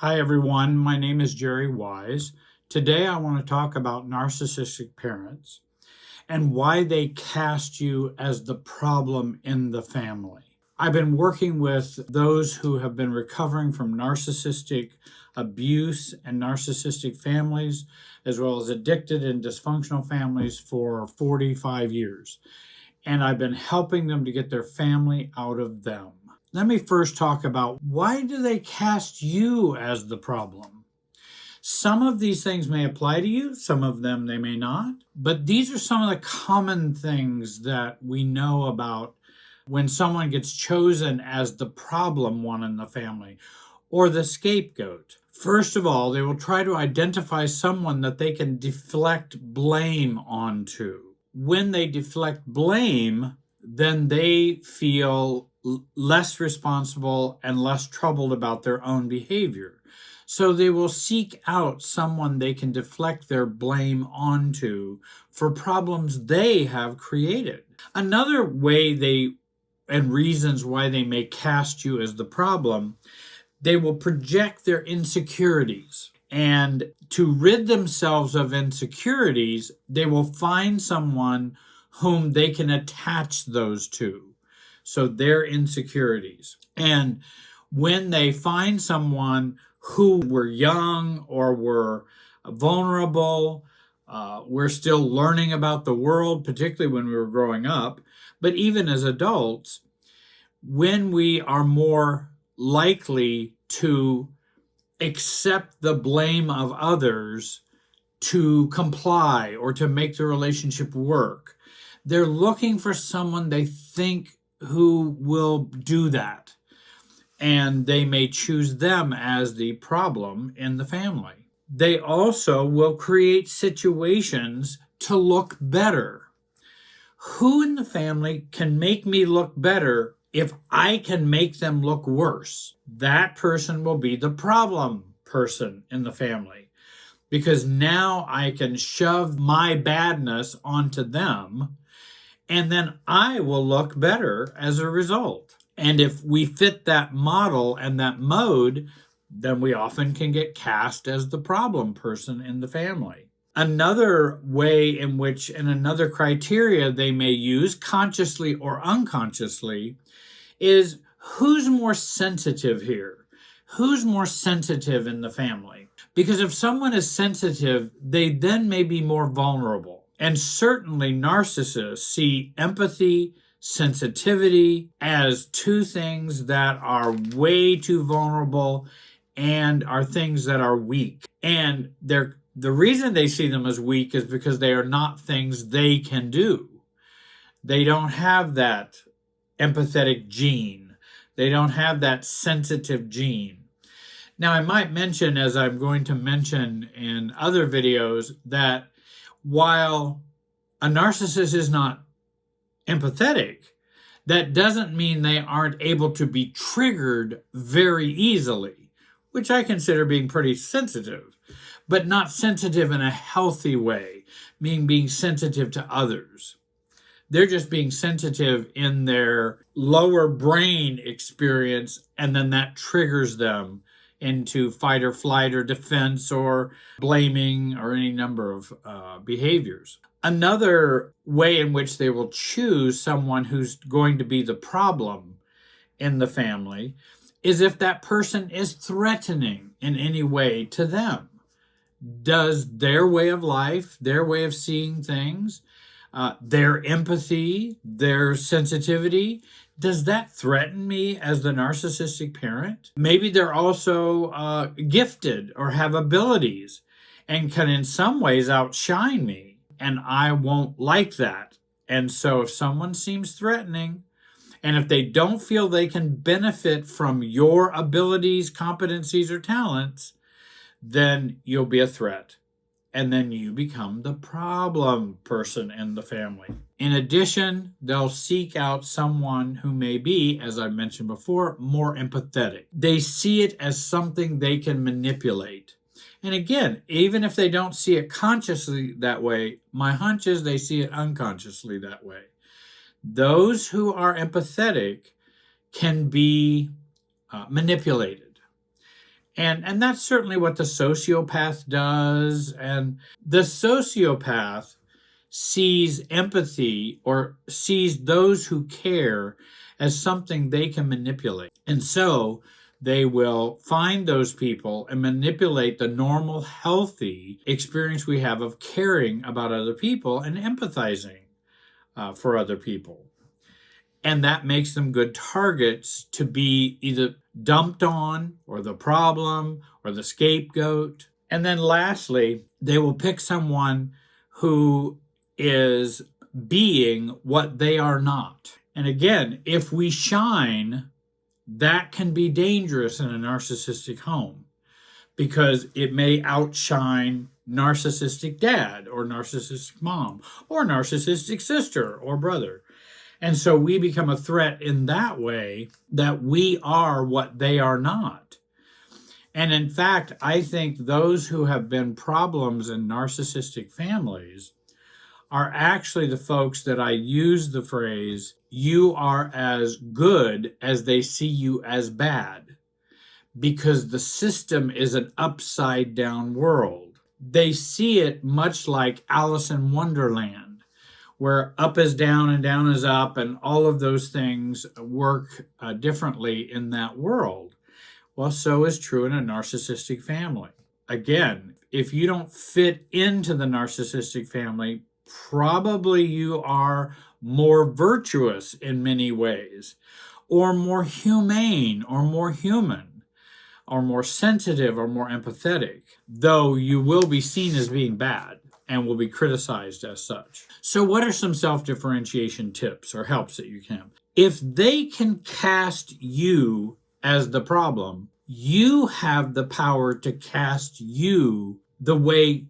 Hi everyone, my name is Jerry Wise. Today I want to talk about narcissistic parents and why they cast you as the problem in the family. I've been working with those who have been recovering from narcissistic abuse and narcissistic families, as well as addicted and dysfunctional families for 45 years. And I've been helping them to get their family out of them. Let me first talk about why do they cast you as the problem? Some of these things may apply to you, some of them they may not, but these are some of the common things that we know about when someone gets chosen as the problem one in the family or the scapegoat. First of all, they will try to identify someone that they can deflect blame onto. When they deflect blame, then they feel less responsible and less troubled about their own behavior. So they will seek out someone they can deflect their blame onto for problems they have created. Another way and reasons why they may cast you as the problem, they will project their insecurities. And to rid themselves of insecurities, they will find someone whom they can attach those to. So their insecurities. And when they find someone who were young or were vulnerable, we're still learning about the world, particularly when we were growing up, but even as adults, when we are more likely to accept the blame of others to comply or to make the relationship work, they're looking for someone they think who will do that, and they may choose them as the problem in the family. They also will create situations to look better. Who in the family can make me look better if I can make them look worse? That person will be the problem person in the family, because now I can shove my badness onto them, and then I will look better as a result. And if we fit that model and that mode, then we often can get cast as the problem person in the family. Another way in which, and another criteria they may use, consciously or unconsciously, is who's more sensitive here? Who's more sensitive in the family? Because if someone is sensitive, they then may be more vulnerable. And certainly narcissists see empathy, sensitivity as two things that are way too vulnerable and are things that are weak. And the reason they see them as weak is because they are not things they can do. They don't have that empathetic gene. They don't have that sensitive gene. Now, I might mention, as I'm going to mention in other videos, that while a narcissist is not empathetic, that doesn't mean they aren't able to be triggered very easily, which I consider being pretty sensitive, but not sensitive in a healthy way, meaning being sensitive to others. They're just being sensitive in their lower brain experience, and then that triggers them into fight or flight or defense or blaming or any number of behaviors. Another way in which they will choose someone who's going to be the problem in the family is if that person is threatening in any way to them. Does their way of life, their way of seeing things, their empathy, their sensitivity, does that threaten me as the narcissistic parent? Maybe they're also gifted or have abilities and can in some ways outshine me, and I won't like that. And so if someone seems threatening, and if they don't feel they can benefit from your abilities, competencies, or talents, then you'll be a threat. And then you become the problem person in the family. In addition, they'll seek out someone who may be, as I mentioned before, more empathetic. They see it as something they can manipulate. And again, even if they don't see it consciously that way, my hunch is they see it unconsciously that way. Those who are empathetic can be manipulated. And that's certainly what the sociopath does. And the sociopath sees empathy or sees those who care as something they can manipulate. And so they will find those people and manipulate the normal, healthy experience we have of caring about other people and empathizing for other people. And that makes them good targets to be either dumped on, or the problem, or the scapegoat. And then lastly, they will pick someone who is being what they are not. And again, if we shine, that can be dangerous in a narcissistic home because it may outshine narcissistic dad or narcissistic mom or narcissistic sister or brother. And so we become a threat in that way that we are what they are not. And in fact, I think those who have been problems in narcissistic families are actually the folks that I use the phrase, you are as good as they see you as bad, because the system is an upside down world. They see it much like Alice in Wonderland, where up is down and down is up, and all of those things work differently in that world. Well, so is true in a narcissistic family. Again, if you don't fit into the narcissistic family, probably you are more virtuous in many ways, or more humane, or more human, or more sensitive, or more empathetic, though you will be seen as being bad and will be criticized as such. So what are some self-differentiation tips or helps that you can? If they can cast you as the problem, you have the power to cast you the way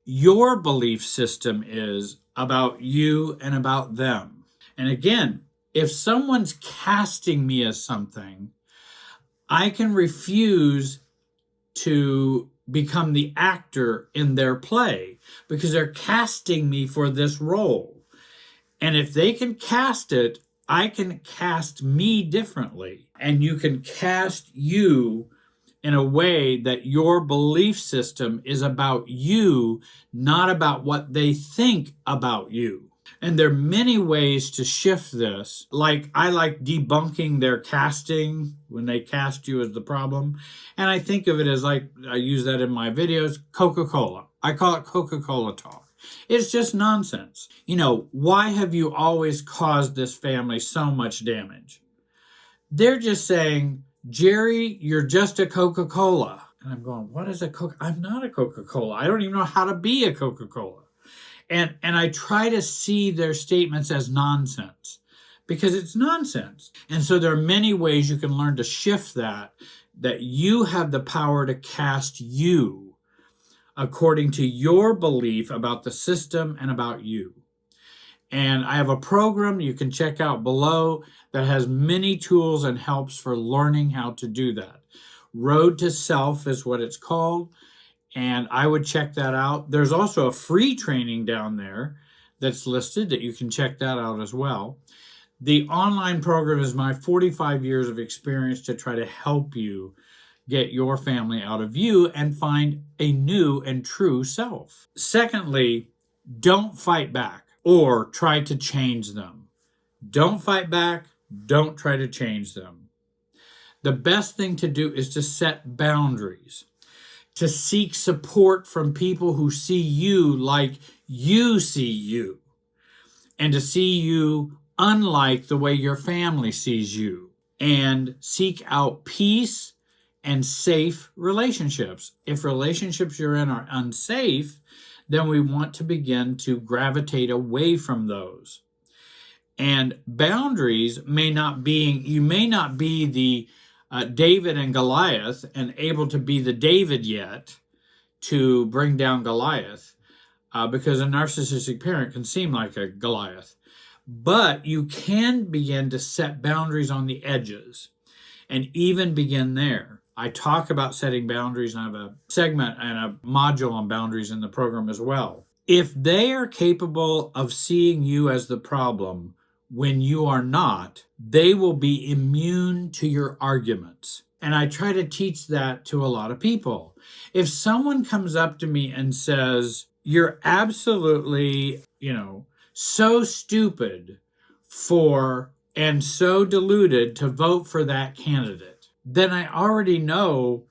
your belief system is about you and about them. And again, if someone's casting me as something, I can refuse to become the actor in their play because they're casting me for this role. And if they can cast it, I can cast me differently. And you can cast you in a way that your belief system is about you, not about what they think about you. And there are many ways to shift this. Like, I like debunking their casting when they cast you as the problem. And I think of it as, like, I use that in my videos, Coca-Cola. I call it Coca-Cola talk. It's just nonsense. You know, why have you always caused this family so much damage? They're just saying, Jerry, you're just a Coca-Cola. And I'm going, what is a Coca? I'm not a Coca-Cola. I don't even know how to be a Coca-Cola. And I try to see their statements as nonsense because it's nonsense. And so there are many ways you can learn to shift that you have the power to cast you according to your belief about the system and about you. And I have a program you can check out below that has many tools and helps for learning how to do that. Road to Self is what it's called. And I would check that out. There's also a free training down there that's listed that you can check that out as well. The online program is my 45 years of experience to try to help you get your family out of you and find a new and true self. Secondly, don't fight back or try to change them. Don't fight back. Don't try to change them. The best thing to do is to set boundaries, to seek support from people who see you like you see you, and to see you unlike the way your family sees you, and seek out peace and safe relationships. If relationships you're in are unsafe, then we want to begin to gravitate away from those. And boundaries may not be, you may not be the David and Goliath and able to be the David yet to bring down Goliath, because a narcissistic parent can seem like a Goliath. But you can begin to set boundaries on the edges and even begin there. I talk about setting boundaries, and I have a segment and a module on boundaries in the program as well. If they are capable of seeing you as the problem when you are not, they will be immune to your arguments. And I try to teach that to a lot of people. If someone comes up to me and says, you're absolutely, so stupid and so deluded to vote for that candidate, then I already know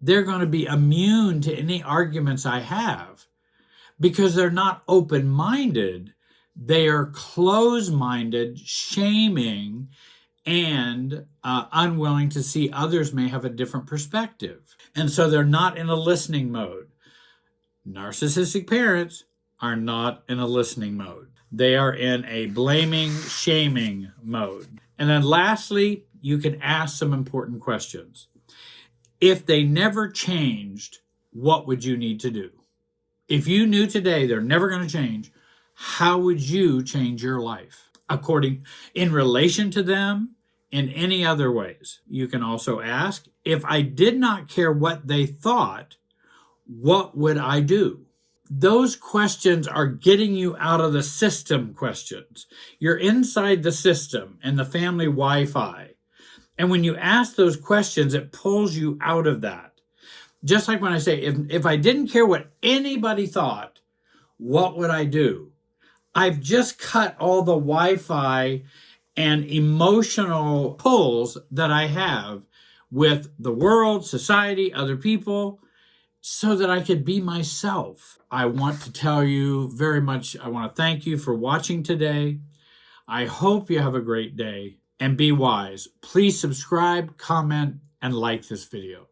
they're going to be immune to any arguments I have because they're not open-minded. They are closed-minded, shaming, and unwilling to see others may have a different perspective. And so they're not in a listening mode. Narcissistic parents are not in a listening mode. They are in a blaming, shaming mode. And then lastly, you can ask some important questions. If they never changed, what would you need to do? If you knew today they're never going to change, how would you change your life? In relation to them, in any other ways. You can also ask, if I did not care what they thought, what would I do? Those questions are getting you out of the system questions. You're inside the system and the family Wi-Fi. And when you ask those questions, it pulls you out of that. Just like when I say, if I didn't care what anybody thought, what would I do? I've just cut all the Wi-Fi and emotional pulls that I have with the world, society, other people, so that I could be myself. I want to tell you very much, I want to thank you for watching today. I hope you have a great day and be wise. Please subscribe, comment, and like this video.